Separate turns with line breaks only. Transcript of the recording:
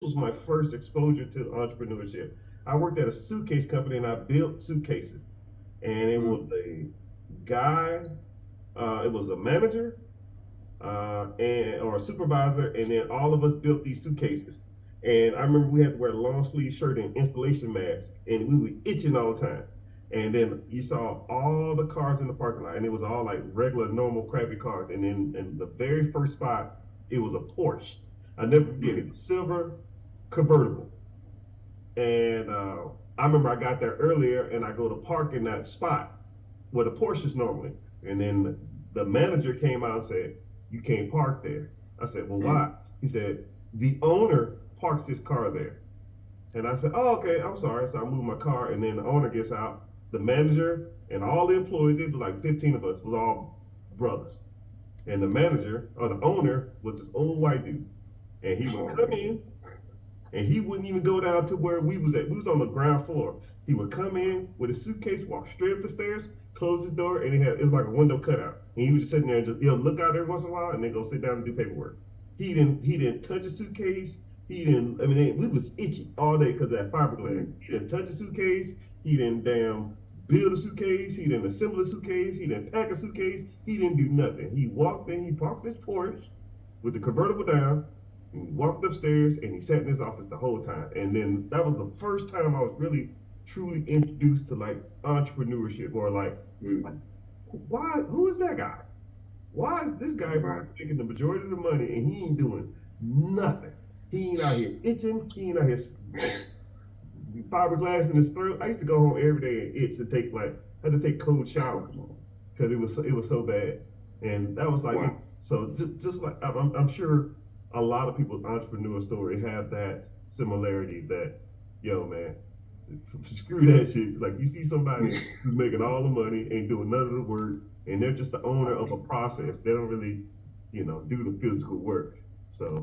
was my first exposure to entrepreneurship. I worked at a suitcase company and I built suitcases. And it was a guy, it was a manager, and or a supervisor, and then all of us built these suitcases. And I remember we had to wear a long sleeve shirt and installation mask, and we were itching all the time. And then you saw all the cars in the parking lot, and it was all like regular, normal, crappy cars. And then in the very first spot, it was a Porsche. I never forget it, silver convertible. And I remember I got there earlier, and I go to park in that spot where the Porsches normally. And then the manager came out and said, "You can't park there." I said, "Well, why?" He said, "The owner parks his car there." And I said, "Oh, okay, I'm sorry." So I moved my car, and then the owner gets out. The manager and all the employees, it was like 15 of us, was all brothers. And the manager or the owner was this old white dude. And he would come in, and he wouldn't even go down to where we was at. We was on the ground floor. He would come in with his suitcase, walk straight up the stairs, close his door, and it was like a window cutout. And he was just sitting there and just he'll look out every once in a while and then go sit down and do paperwork. He didn't touch a suitcase. He didn't. I mean, we was itchy all day because of that fiberglass. He didn't touch a suitcase. He didn't damn build a suitcase. He didn't assemble a suitcase. He didn't pack a suitcase. He didn't do nothing. He walked in. He parked his Porsche with the convertible down. And he walked upstairs and he sat in his office the whole time. And then that was the first time I was really truly introduced to like entrepreneurship or like why who is that guy? Why is this guy making the majority of the money and he ain't doing nothing? He ain't out here itching. He ain't out here fiberglass in his throat. I used to go home every day and itch and take like I had to take cold showers because it was so bad. And that was like
Wow.
so just like I'm sure a lot of people's entrepreneur story have that similarity that yo man screw that shit. Like you see somebody who's making all the money, ain't doing none of the work, and they're just the owner of a process. They don't really, do the physical work.